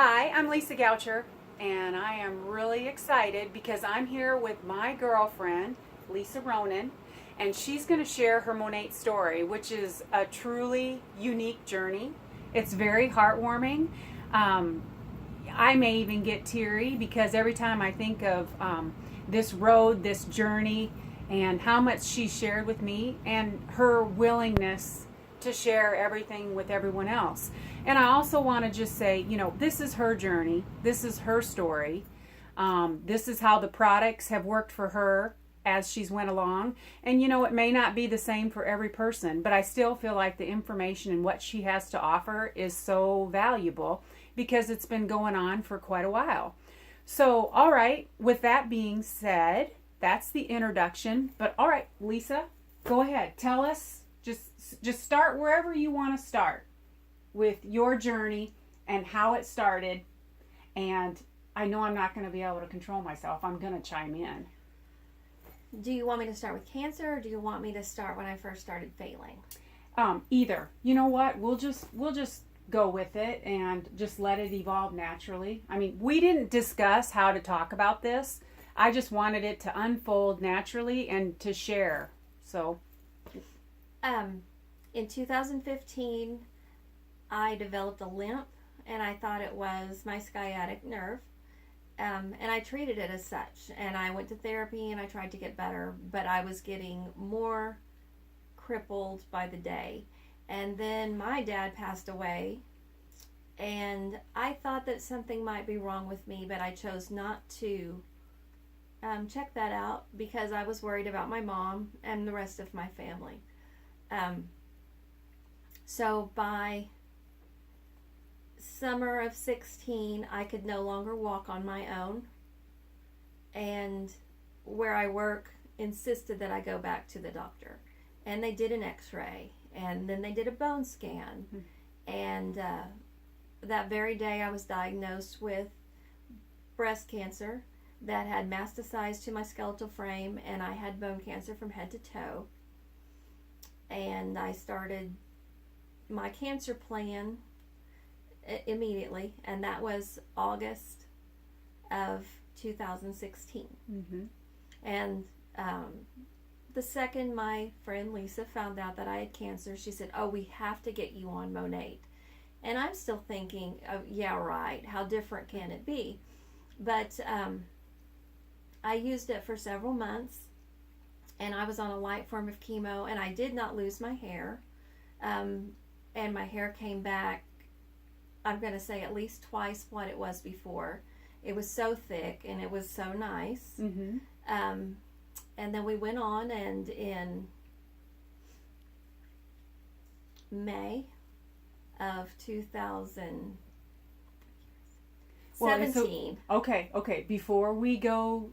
Hi, I'm Lisa Goucher, and I am really excited because I'm here with my girlfriend, Lisa Ronan, and she's going to share her Monat story, which is a truly unique journey. It's very heartwarming. Um, I may even get teary because every time I think of this road, this journey, and how much she shared with me and her willingness to share everything with everyone else. And I also want to just say, this is her journey, this is her story. This is how the products have worked for her as she's went along. And it may not be the same for every person, but I still feel like the information and what she has to offer is so valuable because it's been going on for quite a while. So, all right, with that being said, that's the introduction. But all right, Lisa, go ahead. Tell us, just start wherever you want to start with your journey and how it started. And I know I'm not going to be able to control myself. I'm going to chime in. Do you want me to start with cancer, or do you want me to start when I first started failing? Either. You know what? We'll just go with it and just let it evolve naturally. I mean, we didn't discuss how to talk about this. I just wanted it to unfold naturally and to share. So, in 2015, I developed a limp, and I thought it was my sciatic nerve. And I treated it as such. And I went to therapy and I tried to get better, but I was getting more crippled by the day. And then my dad passed away, and I thought that something might be wrong with me, but I chose not to check that out because I was worried about my mom and the rest of my family. So by summer of 16, I could no longer walk on my own, and where I work insisted that I go back to the doctor, and they did an x-ray, and then they did a bone scan. And that very day I was diagnosed with breast cancer that had metastasized to my skeletal frame, and I had bone cancer from head to toe. And I started my cancer plan immediately, and that was August of 2016. mm-hmm. And the second my friend Lisa found out that I had cancer, she said, "Oh, we have to get you on Monat." And I'm still thinking, oh, yeah, right, how different can it be? But I used it for several months, and I was on a light form of chemo, and I did not lose my hair. And my hair came back, I'm going to say, at least twice what it was before. It was so thick, and it was so nice. Mm-hmm. And then we went on, and in May of 2017. Okay. Before we go,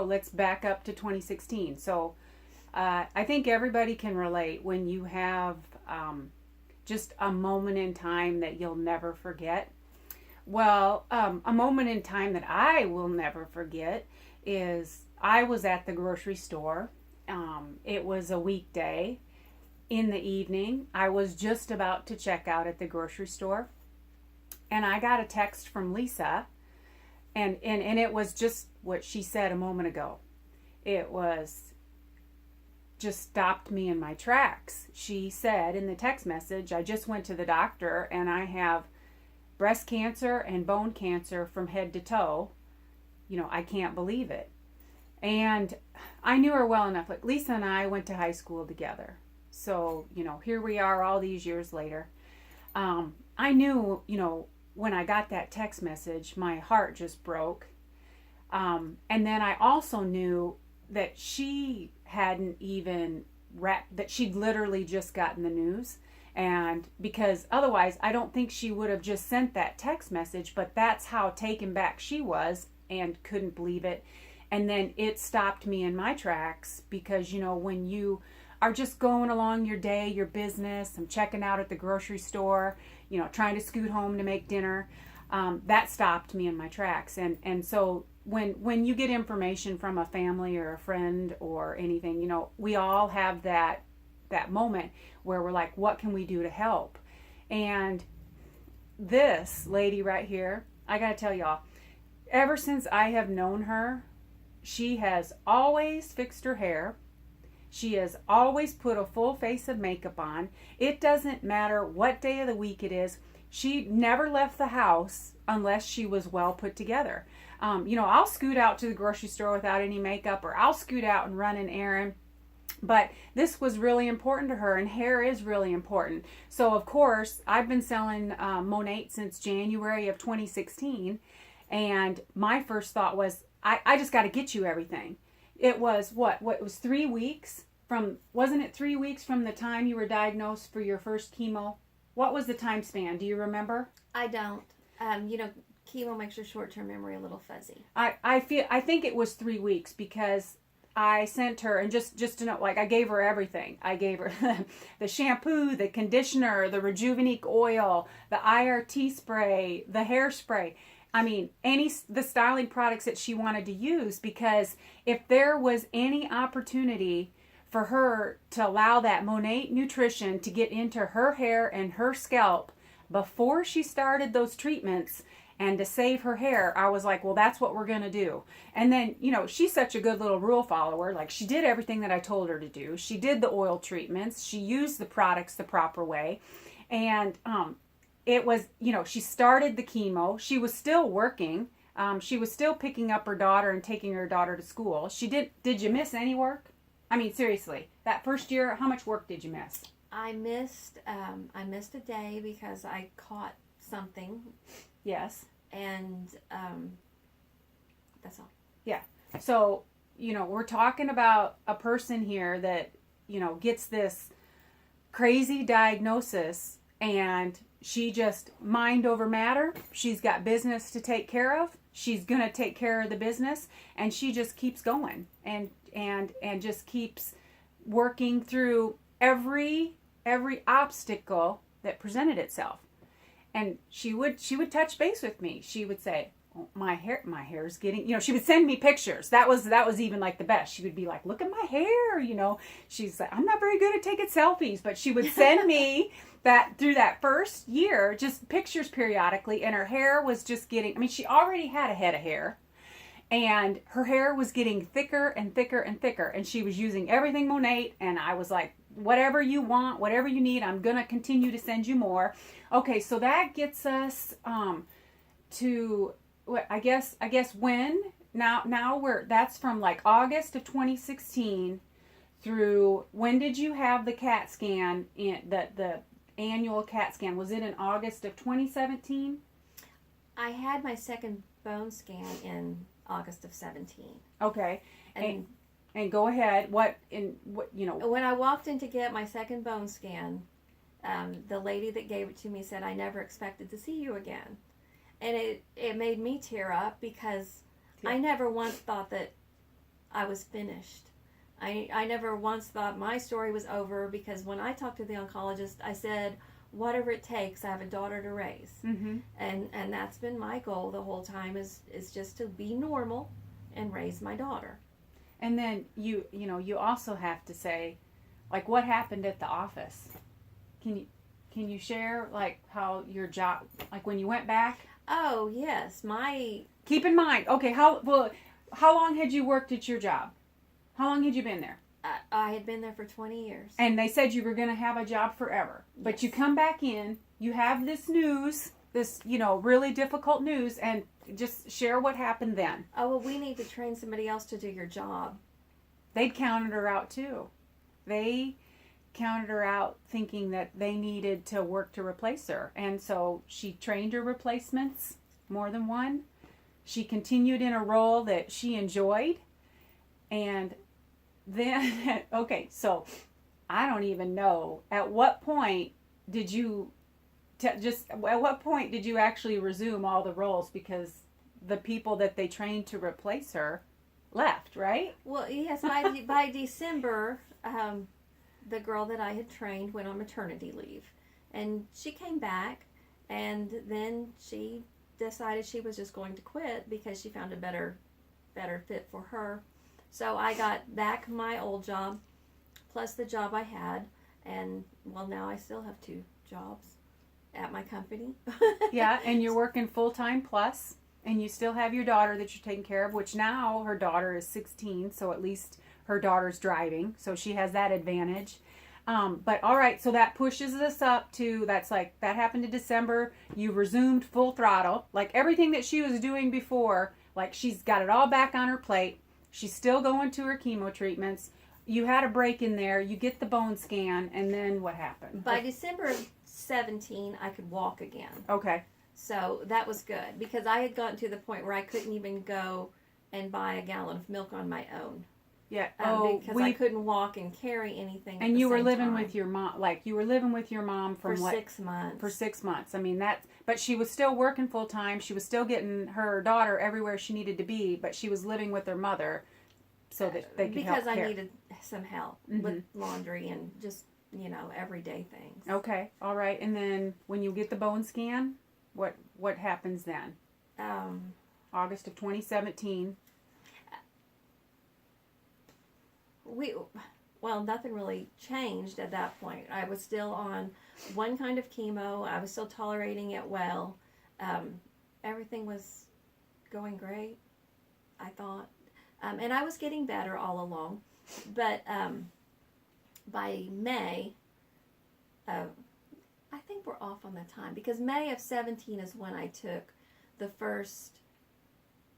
let's back up to 2016. So, I think everybody can relate when you have just a moment in time that you'll never forget. Well, a moment in time that I will never forget is I was at the grocery store. It was a weekday in the evening. I was just about to check out at the grocery store, and I got a text from Lisa, and it was just what she said a moment ago. It was just stopped me in my tracks. She said in the text message, "I just went to the doctor and I have breast cancer and bone cancer from head to toe. I can't believe it." And I knew her well enough. Like, Lisa and I went to high school together. So, here we are all these years later. I knew, when I got that text message, my heart just broke. And then I also knew that she hadn't even that she'd literally just gotten the news. And because otherwise, I don't think she would have just sent that text message, but that's how taken back she was and couldn't believe it. And then it stopped me in my tracks because, when you are just going along your day, your business, I'm checking out at the grocery store, trying to scoot home to make dinner, that stopped me in my tracks. And so when you get information from a family or a friend or anything, we all have that moment where we're like, what can we do to help? And this lady right here, I gotta tell y'all, ever since I have known her, she has always fixed her hair. She has always put a full face of makeup on. It doesn't matter what day of the week it is. She never left the house unless she was well put together. I'll scoot out to the grocery store without any makeup, or I'll scoot out and run an errand. But this was really important to her, and hair is really important. So, of course, I've been selling Monat since January of 2016. And my first thought was, I just got to get you everything. It was it was 3 weeks wasn't it 3 weeks from the time you were diagnosed for your first chemo? What was the time span? Do you remember? I don't. Chemo makes your short-term memory a little fuzzy. I think it was 3 weeks, because I sent her, and just to know, like, I gave her everything. I gave her the shampoo, the conditioner, the Rejuvenate oil, the IRT spray, the hairspray. I mean, the styling products that she wanted to use, because if there was any opportunity for her to allow that Monat nutrition to get into her hair and her scalp before she started those treatments and to save her hair, I was like, well, that's what we're going to do. And then, she's such a good little rule follower. Like, she did everything that I told her to do. She did the oil treatments. She used the products the proper way. And it was, she started the chemo. She was still working. She was still picking up her daughter and taking her daughter to school. Did you miss any work? I mean, seriously, that first year, how much work did you miss? I missed a day because I caught something. Yes. And that's all. Yeah. So, we're talking about a person here that, gets this crazy diagnosis, and she just mind over matter. She's got business to take care of. She's going to take care of the business, and she just keeps going and just keeps working through every obstacle that presented itself. And she would touch base with me. She would say, oh, my hair's getting, she would send me pictures. That was even like the best. She would be like, look at my hair, she's like, I'm not very good at taking selfies, but she would send me that through that first year, just pictures periodically. And her hair was just getting, she already had a head of hair, and her hair was getting thicker and thicker and thicker. And she was using everything Monat. And I was like, whatever you want, whatever you need, I'm going to continue to send you more. Okay, so that gets us to, I guess when? Now that's from like August of 2016 through, when did you have the CAT scan, the annual CAT scan? Was it in August of 2017? I had my second bone scan in August of 17. Okay. And go ahead. When I walked in to get my second bone scan, the lady that gave it to me said, I never expected to see you again. And it made me tear up, because I never once thought that I was finished. I never once thought my story was over, because when I talked to the oncologist, I said, whatever it takes, I have a daughter to raise. Mm-hmm. And that's been my goal the whole time, is just to be normal and raise my daughter. And then you also have to say, like, what happened at the office? Can you share, like, how your job, like, when you went back? Oh, yes. Keep in mind, okay, how long had you worked at your job? How long had you been there? I had been there for 20 years. And they said you were going to have a job forever. But Yes. you come back in, you have this news, this, really difficult news, and just share what happened then. Oh, well, we need to train somebody else to do your job. They'd counted her out too. They counted her out thinking that they needed to work to replace her. And so she trained her replacements, more than one. She continued in a role that she enjoyed. And then, okay, so I don't even know, at what point did you actually resume all the roles, because the people that they trained to replace her left, right? Well, yes, by December, the girl that I had trained went on maternity leave. And she came back, and then she decided she was just going to quit because she found a better fit for her. So I got back my old job, plus the job I had, and, well, now I still have 2 jobs. at my company. Yeah, and you're working full-time plus, and you still have your daughter that you're taking care of, which now her daughter is 16, so at least her daughter's driving, so she has that advantage. But all right, so that pushes us up to, that's like, that happened in December. You resumed full throttle. Like everything that she was doing before, like she's got it all back on her plate. She's still going to her chemo treatments. You had a break in there. You get the bone scan, and then what happened? By December of 17, I could walk again. Okay. So that was good because I had gotten to the point where I couldn't even go and buy a gallon of milk on my own. Yeah. Because I couldn't walk and carry anything. And you were living with your mom, like you were living with your mom for 6 months. For 6 months. I mean but she was still working full time. She was still getting her daughter everywhere she needed to be, but she was living with her mother, so that they could help because I care. needed some help with laundry and just everyday things. Okay, all right. And then when you get the bone scan, what happens then? August of 2017. Nothing really changed at that point. I was still on one kind of chemo. I was still tolerating it well. Everything was going great, I thought. And I was getting better all along. But by May, I think we're off on the time, because May of 17 is when I took the first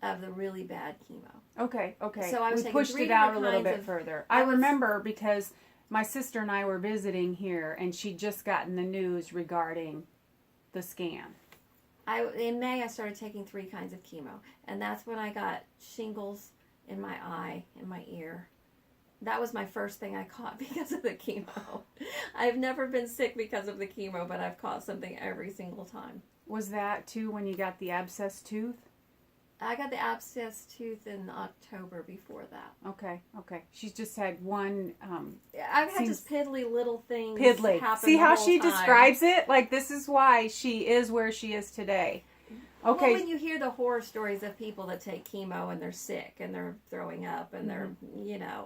of the really bad chemo. Okay. So I was we taking pushed 3 it out a different little kinds bit of- further. I remember because my sister and I were visiting here, and she'd just gotten the news regarding the scan. In May, I started taking 3 kinds of chemo, and that's when I got shingles in my eye, in my ear. That was my first thing I caught because of the chemo. I've never been sick because of the chemo, but I've caught something every single time. Was that too when you got the abscess tooth? I got the abscess tooth in October before that. Okay. She's just had one. I've had just piddly little things Piddly. happen. See the how whole she time. describes it? Like, this is why she is where she is today. Okay. Well, when you hear the horror stories of people that take chemo and they're sick and they're throwing up and they're,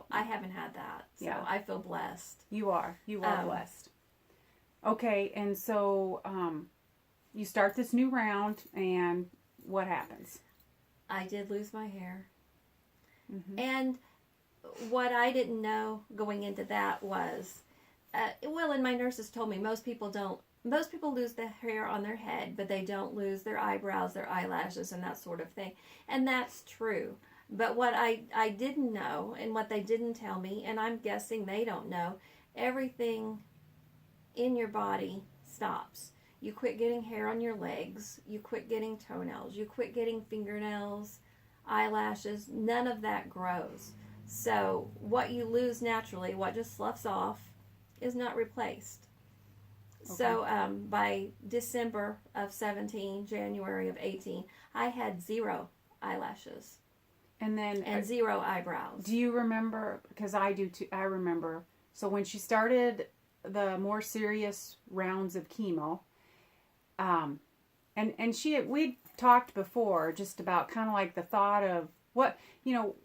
I haven't had that. So Yeah. I feel blessed. You are blessed. Okay, and so you start this new round, and what happens? I did lose my hair. Mm-hmm. And what I didn't know going into that was, and my nurses told me most people lose the hair on their head, but they don't lose their eyebrows, their eyelashes, and that sort of thing. And that's true. But what I didn't know, and what they didn't tell me, and I'm guessing they don't know, everything in your body stops. You quit getting hair on your legs. You quit getting toenails. You quit getting fingernails, eyelashes. None of that grows. So what you lose naturally, what just sloughs off, is not replaced. Okay. So by December of 17, January of 18, I had 0 eyelashes. And 0 eyebrows. Do you remember, because I do too, I remember, so when she started the more serious rounds of chemo, we'd talked before just about kind of like the thought of what,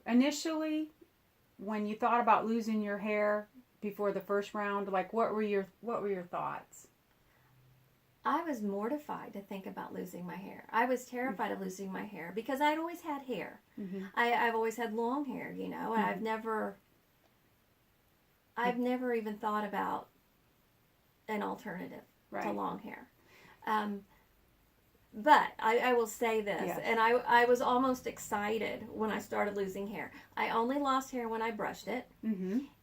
initially when you thought about losing your hair before the first round, like what were your thoughts? I was mortified to think about losing my hair. I was terrified of losing my hair because I'd always had hair. Mm-hmm. I've always had long hair, and I've never even thought about an alternative to long hair. But I will say this, yes. And I was almost excited when I started losing hair. I only lost hair when I brushed it,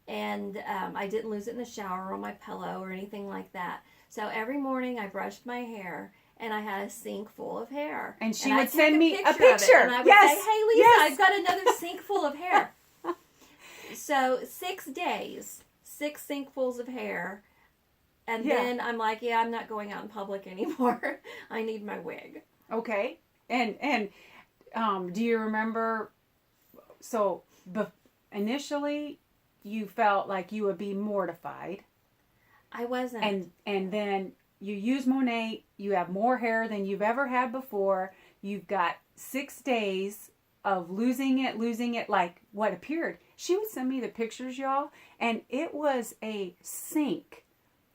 and I didn't lose it in the shower or on my pillow or anything like that. So every morning I brushed my hair, and I had a sink full of hair. And she would send me a picture. And I would say, hey, Lisa, I've got another sink full of hair. So 6 days, 6 sinkfuls of hair. And then I'm like, I'm not going out in public anymore. I need my wig. Okay. And do you remember, so initially you felt like you would be mortified. I wasn't. And then you use Monat, you have more hair than you've ever had before. You've got 6 days of losing it like what appeared. She would send me the pictures, y'all, and it was a sink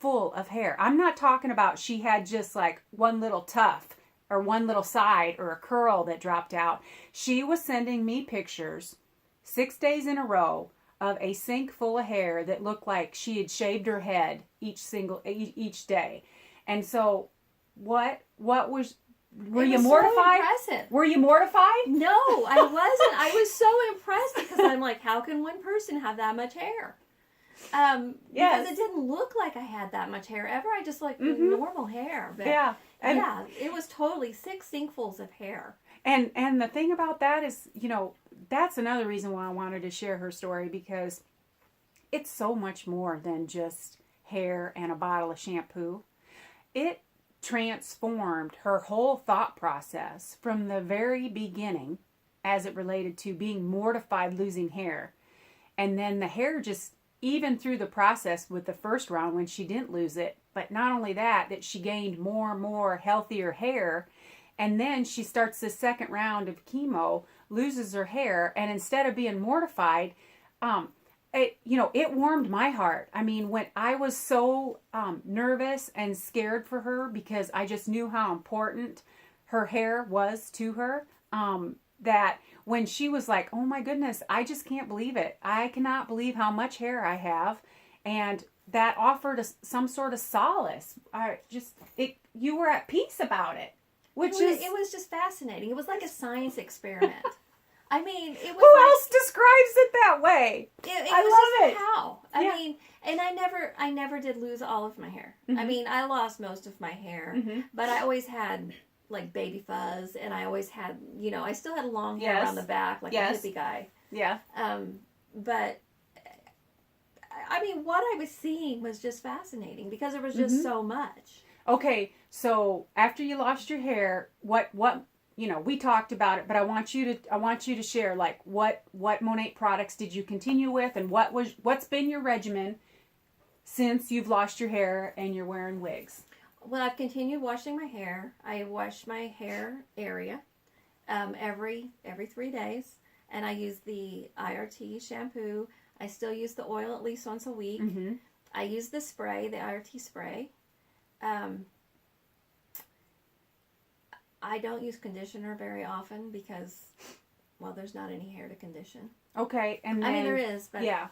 full of hair. I'm not talking about she had just like one little tuft or one little side or a curl that dropped out. She was sending me pictures 6 days in a row of a sink full of hair that looked like she had shaved her head each day. And so what was were you mortified? So impressive. Were you mortified? No, I wasn't. I was so impressed because I'm like, how can one person have that much hair? Because it didn't look like I had that much hair ever. I just like normal hair. But Yeah. And, yeah, it was totally 6 sinkfuls of hair. And the thing about that is, that's another reason why I wanted to share her story, because it's so much more than just hair and a bottle of shampoo. It transformed her whole thought process from the very beginning as it related to being mortified losing hair. And then the hair just, even through the process with the first round when she didn't lose it, but not only that she gained more and more healthier hair. And then she starts the second round of chemo, loses her hair, and instead of being mortified, it warmed my heart. I mean, when I was so nervous and scared for her because I just knew how important her hair was to her, that when she was like, oh my goodness, I just can't believe it. I cannot believe how much hair I have. And that offered some sort of solace. You were at peace about it. It was just fascinating. It was like a science experiment. I mean, it was. Who else describes it that way? I love it. How? I Yeah. mean, and I never did lose all of my hair. Mm-hmm. I mean, I lost most of my hair, but I always had like baby fuzz, and I always had, I still had long hair around the back, like a hippie guy. Yeah. But I mean, what I was seeing was just fascinating because there was just so much. Okay, so after you lost your hair, what we talked about it, but I want you to share like what Monat products did you continue with, and what's been your regimen since you've lost your hair and you're wearing wigs? Well, I've continued washing my hair. I wash my hair area every 3 days, and I use the IRT shampoo. I still use the oil at least once a week. Mm-hmm. I use the spray, the IRT spray. I don't use conditioner very often because, well, there's not any hair to condition. Okay, and then, I mean, there is, but yeah.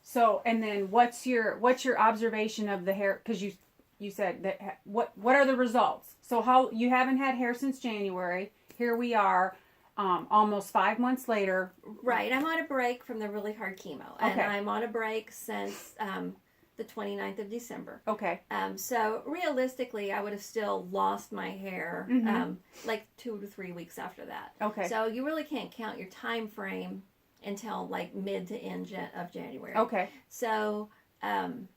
So, and then what's your observation of the hair? Because you said that what are the results? So how you haven't had hair since January? Here we are, almost 5 months later. Right, I'm on a break from the really hard chemo, and Okay. I'm on a break since the 29th of December. Okay. So realistically, I would have still lost my hair like 2 to 3 weeks after that. Okay. So you really can't count your time frame until like mid to end of January. Okay. So, well,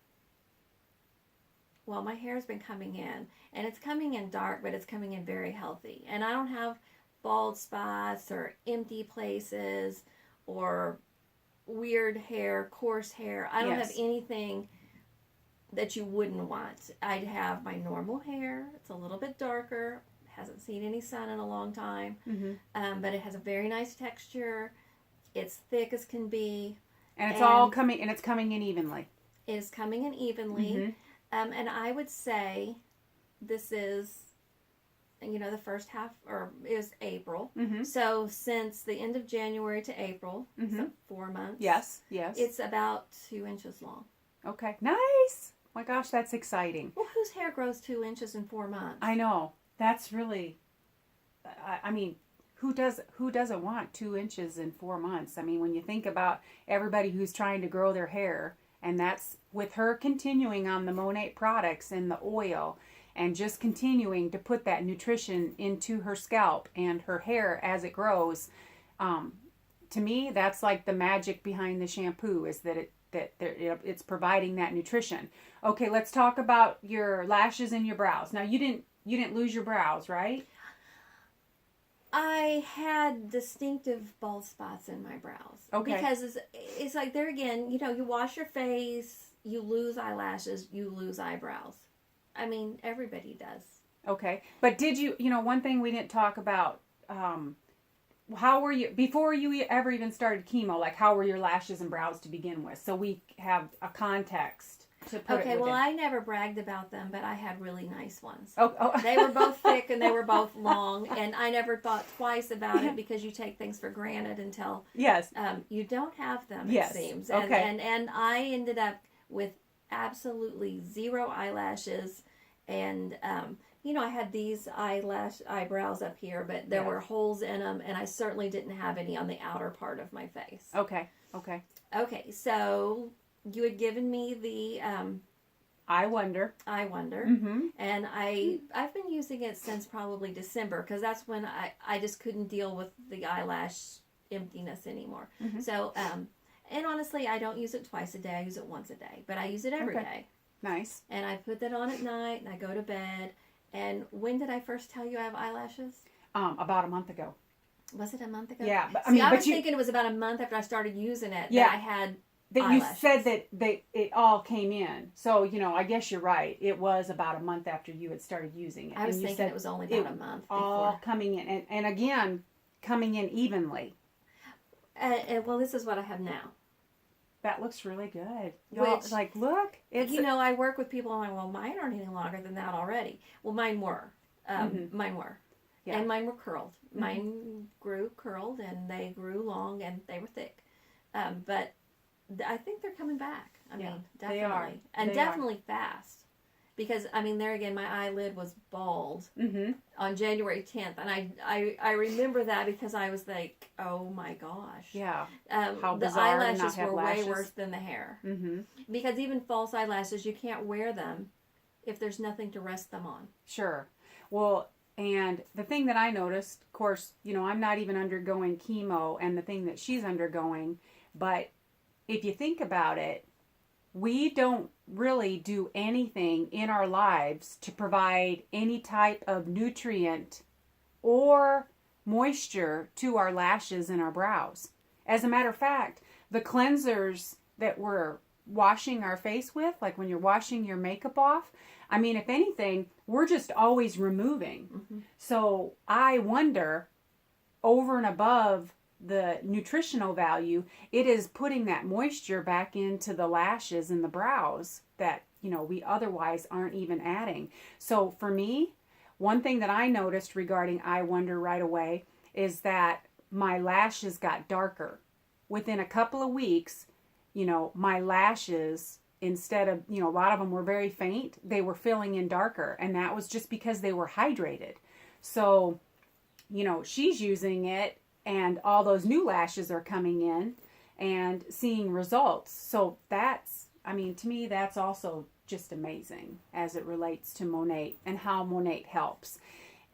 my hair's been coming in, and it's coming in dark, but it's coming in very healthy. And I don't have bald spots or empty places or weird hair, coarse hair. I don't have anything that you wouldn't want. I'd have my normal hair. It's a little bit darker. Hasn't seen any sun in a long time. Mm-hmm. But it has a very nice texture. It's thick as can be. And it's all coming, and it's coming in evenly. It is coming in evenly. And I would say this is, the first half, or is April. So since the end of January to April, so 4 months. Yes. It's about 2 inches long. Okay. Nice. My gosh, that's exciting. Well, whose hair grows 2 inches in 4 months? I know. That's really, I mean, who doesn't want 2 inches in 4 months? I mean, when you think about everybody who's trying to grow their hair, and that's with her continuing on the Monat products and the oil, and just continuing to put that nutrition into her scalp and her hair as it grows. To me, that's like the magic behind the shampoo, is that it's providing that nutrition. Okay, let's talk about your lashes and your brows. Now, you didn't lose your brows, right? I had distinctive bald spots in my brows. Okay. Because it's like, there again, you wash your face, you lose eyelashes, you lose eyebrows. I mean, everybody does. Okay. But did you, one thing we didn't talk about, how were you, before you ever even started chemo, like how were your lashes and brows to begin with? So we have a context. to put it Okay, well, within. I never bragged about them, but I had really nice ones. Oh. They were both thick and they were both long, and I never thought twice about it because you take things for granted until Yes. you don't have them, Yes. it seems. Okay. And I ended up with absolutely zero eyelashes, and I had these eyebrows up here, but there were holes in them, and I certainly didn't have any on the outer part of my face. Okay. Okay, so you had given me the I wonder. and I've been using it since probably December, because that's when I just couldn't deal with the eyelash emptiness anymore. So and honestly, I don't use it twice a day. I use it once a day, but I use it every day. Nice. And I put that on at night, and I go to bed. And when did I first tell you I have eyelashes? About a month ago. Was it a month ago? Yeah, but I was thinking it was about a month after I started using it that I had that eyelashes. You said that it all came in. So, I guess you're right. It was about a month after you had started using it. I was thinking it was only about a month before. All coming in. And again, coming in evenly. Well, this is what I have now. That looks really good. Which, look. I work with people, and I'm like, well, mine aren't any longer than that already. Well, mine were. Mine were. Yeah. And mine were curled. Mine grew curled, and they grew long, and they were thick. But I think they're coming back. I mean, definitely. They are. And definitely fast. Because, there again, my eyelid was bald on January 10th. And I remember that because I was like, oh my gosh. Yeah. How the eyelashes were way worse than the hair. Mm-hmm. Because even false eyelashes, you can't wear them if there's nothing to rest them on. Sure. Well, and the thing that I noticed, of course, I'm not even undergoing chemo and the thing that she's undergoing. But if you think about it, we don't really do anything in our lives to provide any type of nutrient or moisture to our lashes and our brows. As a matter of fact, the cleansers that we're washing our face with, like when you're washing your makeup off, if anything, we're just always removing. So I wonder, over and above the nutritional value, it is putting that moisture back into the lashes and the brows that we otherwise aren't even adding. So for me, one thing that I noticed regarding I Wonder right away is that my lashes got darker within a couple of weeks. My lashes, instead of a lot of them were very faint, they were filling in darker, and that was just because they were hydrated. So she's using it, and all those new lashes are coming in and seeing results. So that's, to me, that's also just amazing as it relates to Monat and how Monat helps.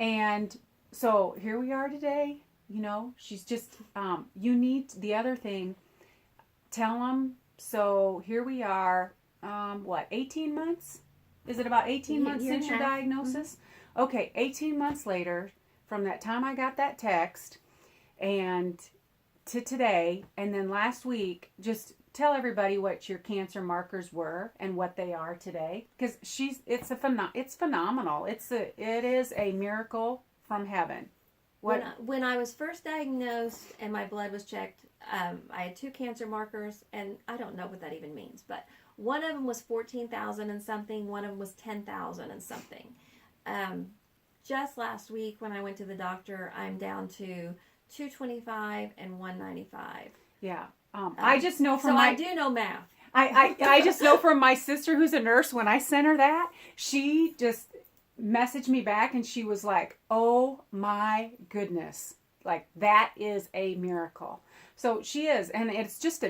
And so here we are today. She's just, you need the other thing, tell them. So here we are, 18 months? Is it about 18 months since your diagnosis? Okay, 18 months later, from that time I got that text, and to today, and then last week, just tell everybody what your cancer markers were and what they are today, because it's phenomenal. It is a miracle from heaven. When I was first diagnosed and my blood was checked, I had 2 cancer markers, and I don't know what that even means, but one of them was 14,000 and something, one of them was 10,000 and something. Just last week when I went to the doctor, I'm down to 225 and 195. Yeah. I just know from I do know math. I just know from my sister who's a nurse, when I sent her that, she just messaged me back and she was like, oh my goodness. Like, that is a miracle. So she is. And it's just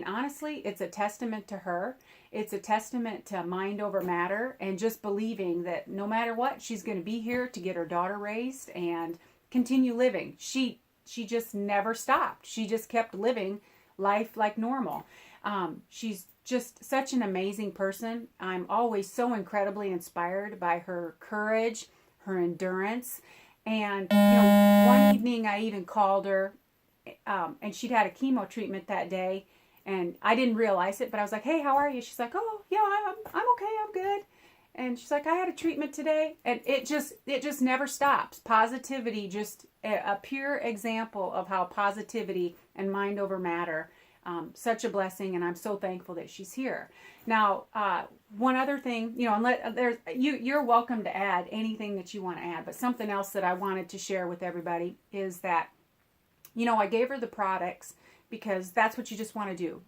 honestly, it's a testament to her. It's a testament to mind over matter, and just believing that no matter what, she's going to be here to get her daughter raised and continue living. She just never stopped. She just kept living life like normal. She's just such an amazing person. I'm always so incredibly inspired by her courage, her endurance. And, one evening I even called her, and she'd had a chemo treatment that day, and I didn't realize it, but I was like, hey, how are you? She's like, oh, yeah, I'm okay, I'm good. And she's like, I had a treatment today, and it just never stops. Positivity, just a pure example of how positivity and mind over matter such a blessing, and I'm so thankful that she's here. Now, one other thing, you're welcome to add anything that you want to add, but something else that I wanted to share with everybody is that, I gave her the products because that's what you just want to do.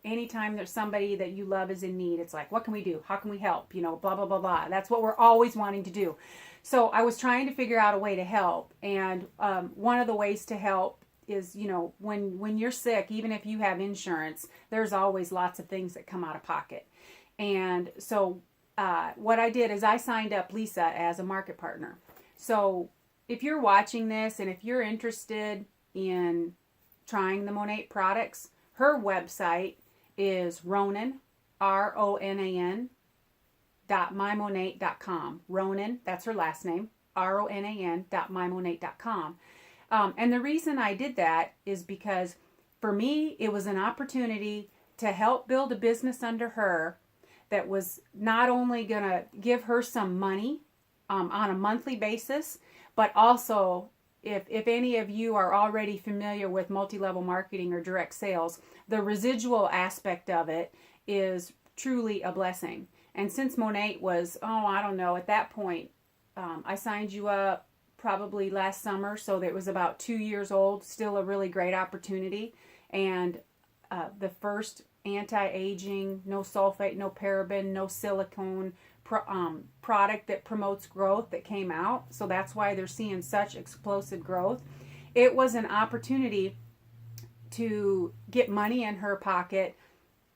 Anytime there's somebody that you love is in need, it's like, what can we do? How can we help? Blah, blah, blah, blah. That's what we're always wanting to do. So I was trying to figure out a way to help. And one of the ways to help is, when you're sick, even if you have insurance, there's always lots of things that come out of pocket. And so what I did is I signed up Lisa as a market partner. So if you're watching this and if you're interested in trying the Monat products, her website is Ronan, RONAN, .mymonat.com. Ronan, that's her last name, RONAN.mymonat.com. And the reason I did that is because for me, it was an opportunity to help build a business under her that was not only going to give her some money on a monthly basis, but also if any of you are already familiar with multi-level marketing or direct sales, the residual aspect of it is truly a blessing. And since Monat was, I don't know, at that point, I signed you up probably last summer, so that it was about 2 years old, still a really great opportunity. And the first anti-aging, no sulfate, no paraben, no silicone product that promotes growth that came out. So that's why they're seeing such explosive growth. It was an opportunity to get money in her pocket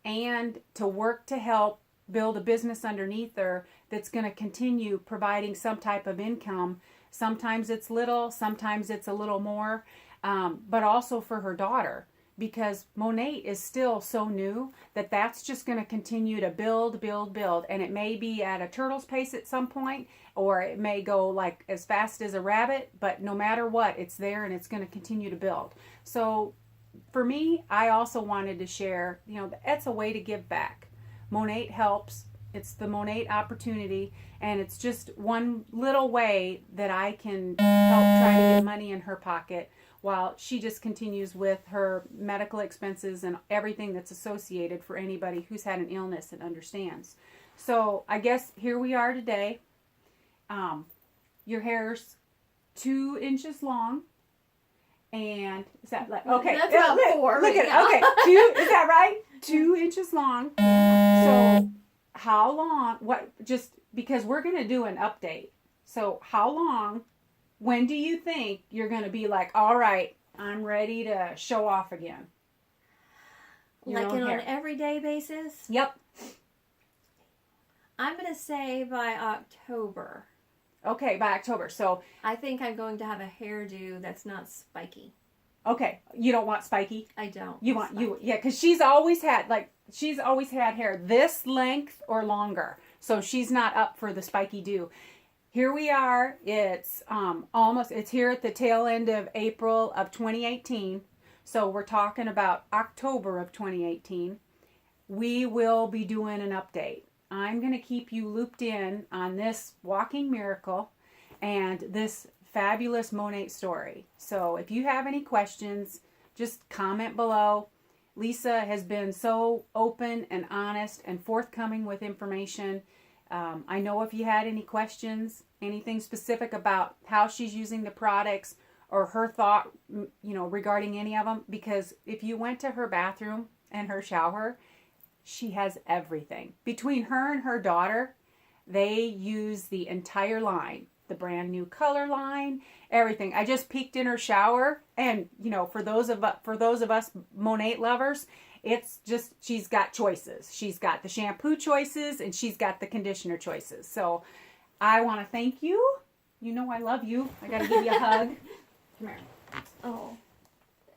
and to work to help build a business underneath her that's going to continue providing some type of income. Sometimes it's little, sometimes it's a little more, but also for her daughter, because Monat is still so new that that's just going to continue to build. And it may be at a turtle's pace at some point, or it may go like as fast as a rabbit, but no matter what, it's there and it's going to continue to build. So for me, I also wanted to share, that's a way to give back. Monat helps. It's the Monat opportunity, and it's just one little way that I can help try to get money in her pocket while she just continues with her medical expenses and everything that's associated for anybody who's had an illness and understands. So I guess here we are today. Your hair's 2 inches long. And is that like, okay? That's about 4. Look at it. Okay, 2, is that right? 2 inches long. So how long, just because we're going to do an update. So how long, when do you think you're going to be like, all right, I'm ready to show off again? Like on an everyday basis? Yep. I'm going to say by October. Okay, by October. So I think I'm going to have a hairdo that's not spiky. Okay, you don't want spiky? I don't. Yeah, because she's always had hair this length or longer. So she's not up for the spiky do. Here we are. It's it's here at the tail end of April of 2018. So we're talking about October of 2018. We will be doing an update. I'm going to keep you looped in on this walking miracle and this fabulous Monat story. So if you have any questions, just comment below. Lisa has been so open and honest and forthcoming with information. I know if you had any questions, anything specific about how she's using the products or her thought, regarding any of them, because if you went to her bathroom and her shower, she has everything. Between her and her daughter, they use the entire line, the brand new color line, everything. I just peeked in her shower, and for those of us Monat lovers, it's just, she's got choices. She's got the shampoo choices and she's got the conditioner choices. So I want to thank you. I love you. I got to give you a hug. Come here. Oh.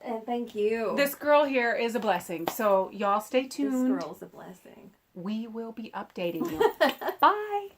And thank you. This girl here is a blessing. So y'all stay tuned. This girl's a blessing. We will be updating you. Bye.